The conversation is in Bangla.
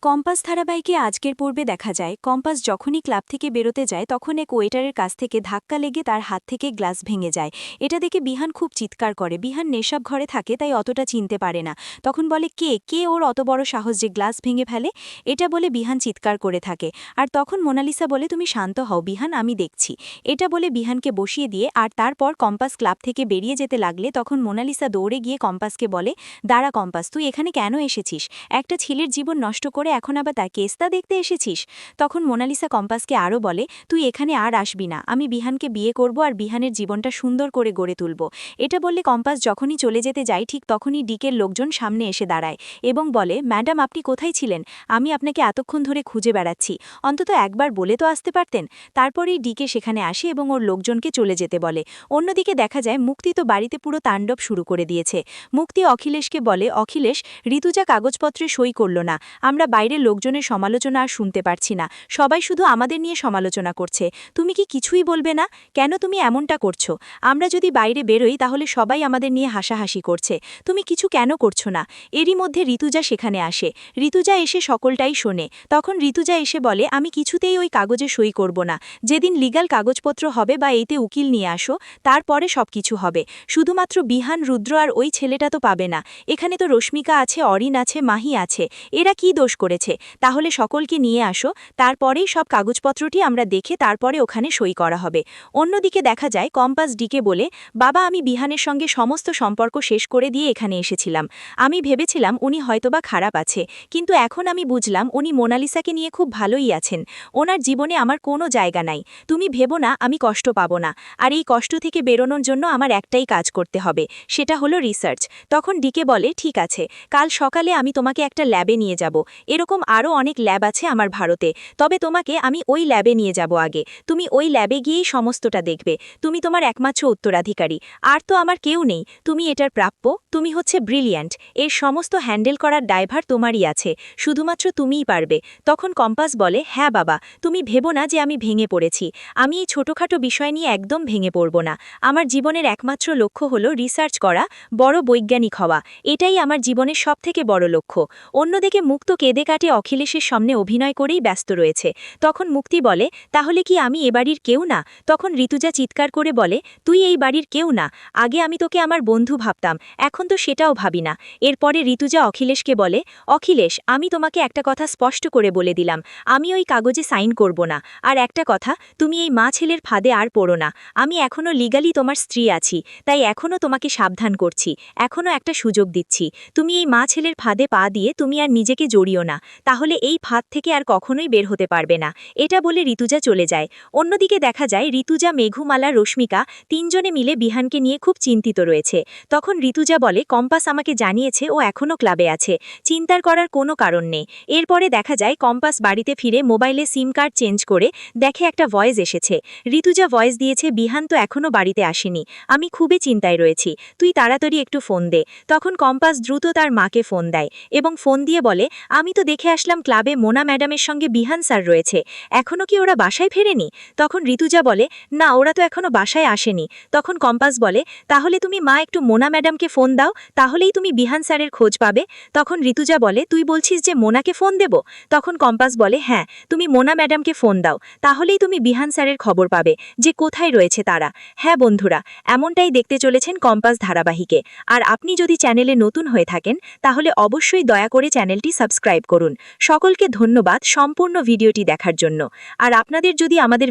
কম্পাস ধারাবাহিকে আজকের পূর্বে দেখা যায় কম্পাস যখনই ক্লাব থেকে বেরোতে যায় তখন এক ওয়েটারের কাছ থেকে ধাক্কা লেগে তার হাত থেকে গ্লাস ভেঙে যায়। এটা দেখে বিহান খুব চিৎকার করে। বিহান নেশাব ঘরে থাকে তাই অতটা চিনতে পারে না। তখন বলে কে কে ওর অত বড় সাহস যে গ্লাস ভেঙে ফেলে। এটা বলে বিহান চিৎকার করে থাকে। আর তখন মোনালিসা বলে তুমি শান্ত হও বিহান, আমি দেখছি। এটা বলে বিহানকে বসিয়ে দিয়ে আর তারপর কম্পাস ক্লাব থেকে বেরিয়ে যেতে লাগলে তখন মোনালিসা দৌড়ে গিয়ে কম্পাসকে বলে, দাঁড়া কম্পাস, তুই এখানে কেন এসেছিস? একটা ছেলের জীবন নষ্ট করে এখন আবার তার কেসটা দেখতে এসেছিস? তখন মোনালিসা কম্পাসকে আরও বলে, তুই এখানে আর আসবি না, আমি বিহানকে বিয়ে করব আর বিহানের জীবনটা সুন্দর করে গড়ে তুলব। এটা বললে কম্পাস যখনই চলে যেতে যায় ঠিক তখনই ডিকের লোকজন সামনে এসে দাঁড়ায় এবং বলে, ম্যাডাম আপনি কোথায় ছিলেন? আমি আপনাকে এতক্ষণ ধরে খুঁজে বেড়াচ্ছি, অন্তত একবার বলে তো আসতে পারতেন। তারপরেই ডিকে সেখানে আসে এবং ওর লোকজনকে চলে যেতে বলে। অন্যদিকে দেখা যায় মুক্তি তো বাড়িতে পুরো তাণ্ডব শুরু করে দিয়েছে। মুক্তি অখিলেশকে বলে, অখিলেশ, ঋতুজা কাগজপত্রে সই করল না, আমরা বাইরের লোকজনের সমালোচনা আর শুনতে পারছি না, সবাই শুধু আমাদের নিয়ে সমালোচনা করছে, তুমি কি কিছুই বলবে না? কেন তুমি এমনটা করছো? আমরা যদি বাইরে বেরোই তাহলে সবাই আমাদের নিয়ে হাসাহাসি করছে, তুমি কিছু কেন করছো না? এরই মধ্যে ঋতুজা সেখানে আসে। ঋতুজা এসে সকলটাই শোনে। তখন ঋতুজা এসে বলে, আমি কিছুতেই ওই কাগজে সই করব না, যেদিন লিগ্যাল কাগজপত্র হবে বা এতে উকিল নিয়ে আসো তারপরে সব কিছু হবে। শুধুমাত্র বিহান, রুদ্র আর ওই ছেলেটা তো পাবে না, এখানে তো রশ্মিকা আছে, অরিন আছে, মাহি আছে, এরা কি দোষ করেছে? তাহলে সকলকে নিয়ে আসো, তারপরেই সব কাগজপত্রটি আমরা দেখে তারপরে ওখানে সই করা হবে। অন্যদিকে দেখা যায় কম্পাস ডিকে বলে, বাবা আমি বিহানের সঙ্গে সমস্ত সম্পর্ক শেষ করে দিয়ে এখানে এসেছিলাম। আমি ভেবেছিলাম উনি হয়তোবা খারাপ আছে, কিন্তু এখন আমি বুঝলাম উনি মোনালিসাকে নিয়ে খুব ভালোই আছেন। ওনার জীবনে আমার কোনো জায়গা নাই। তুমি ভেবো না আমি কষ্ট পাবো না, আর এই কষ্ট থেকে বেরোনোর জন্য আমার একটাই কাজ করতে হবে, সেটা হলো রিসার্চ। তখন ডিকে বলে, ঠিক আছে, কাল সকালে আমি তোমাকে একটা ল্যাবে নিয়ে যাব। এরকম আরও অনেক ল্যাব আছে আমার ভারতে, তবে তোমাকে আমি ওই ল্যাবে নিয়ে যাব আগে। তুমি ওই ল্যাবে গিয়েই সমস্তটা দেখবে। তুমি তোমার একমাত্র উত্তরাধিকারী, আর তো আমার কেউ নেই। তুমি এটার প্রাপ্য, তুমি হচ্ছে ব্রিলিয়ান্ট, এর সমস্ত হ্যান্ডেল করার দায়ভার তোমারই আছে, শুধুমাত্র তুমিই পারবে। তখন কম্পাস বলে, হ্যাঁ বাবা, তুমি ভেবো না যে আমি ভেঙে পড়েছি, আমি এই ছোটোখাটো বিষয় নিয়ে একদম ভেঙে পড়ব না। আমার জীবনের একমাত্র লক্ষ্য হলো রিসার্চ করা, বড় বৈজ্ঞানিক হওয়া, এটাই আমার জীবনের সবথেকে বড় লক্ষ্য। অন্যদিকে মুক্ত কেঁদে কাটে অখিলেশের সামনে অভিনয় করেই ব্যস্ত রয়েছে। তখন মুক্তি বলে, তাহলে কি আমি এ বাড়ির কেউ না? তখন ঋতুজা চিৎকার করে বলে, তুই এই বাড়ির কেউ না, আগে আমি তোকে আমার বন্ধু ভাবতাম, এখন তো সেটাও ভাবি না। এরপরে ঋতুজা অখিলেশকে বলে, অখিলেশ, আমি তোমাকে একটা কথা স্পষ্ট করে বলে দিলাম, আমি ওই কাগজে সাইন করব না। আর একটা কথা, তুমি এই মা ছেলের ফাঁদে আর পড়ো না। আমি এখনও লিগালি তোমার স্ত্রী আছি, তাই এখনও তোমাকে সাবধান করছি, এখনও একটা সুযোগ দিচ্ছি। তুমি এই মা ছেলের ফাঁদে পা দিয়ে তুমি আর নিজেকে জড়িও না, তাহলে এই ফাঁদ থেকে আর কখনোই বের হতে পারবে না। এটা বলে ঋতুজা চলে যায়। অন্যদিকে দেখা যায় ঋতুজা, মেঘুমালা, রশ্মিকা তিনজনে মিলে বিহানকে নিয়ে খুব চিন্তিত রয়েছে। তখন ঋতুজা বলে, কম্পাস আমাকে জানিয়েছে ও এখনও ক্লাবে আছে, চিন্তার করার কোনো কারণ নেই। এরপরে দেখা যায় কম্পাস বাড়িতে ফিরে মোবাইলে সিম কার্ড চেঞ্জ করে দেখে একটা ভয়েস এসেছে। ঋতুজা ভয়েস দিয়েছে, বিহান তো এখনও বাড়িতে আসেনি, আমি খুবই চিন্তায় রয়েছি, তুই তাড়াতাড়ি একটু ফোন দে। তখন কম্পাস দ্রুত তার মাকে ফোন দেয় এবং ফোন দিয়ে বলে, আমি তো দেখে আসলাম ক্লাবে মোনা ম্যাডামের সঙ্গে বিহান স্যার রয়েছে, এখনও কি ওরা বাসায় ফেরেনি? তখন ঋতুজা বলে, না ওরা তো এখনও বাসায় আসেনি। তখন কম্পাস বলে, তাহলে তুমি মা একটু মোনা ম্যাডামকে ফোন দাও, তাহলেই তুমি বিহান স্যারের খোঁজ পাবে। তখন ঋতুজা বলে, তুই বলছিস যে মোনাকে ফোন দেব? তখন কম্পাস বলে, হ্যাঁ, তুমি মোনা ম্যাডামকে ফোন দাও, তাহলেই তুমি বিহান স্যারের খবর পাবে যে কোথায় রয়েছে তারা। হ্যাঁ বন্ধুরা, এমনটাই দেখতে চলেছেন কম্পাস ধারাবাহিকে। আর আপনি যদি চ্যানেলে নতুন হয়ে থাকেন তাহলে অবশ্যই দয়া করে চ্যানেলটি সাবস্ক্রাইব করুন। সকলকে ধন্যবাদ সম্পূর্ণ ভিডিওটি দেখার জন্য। আর আপনাদের যদি আমাদের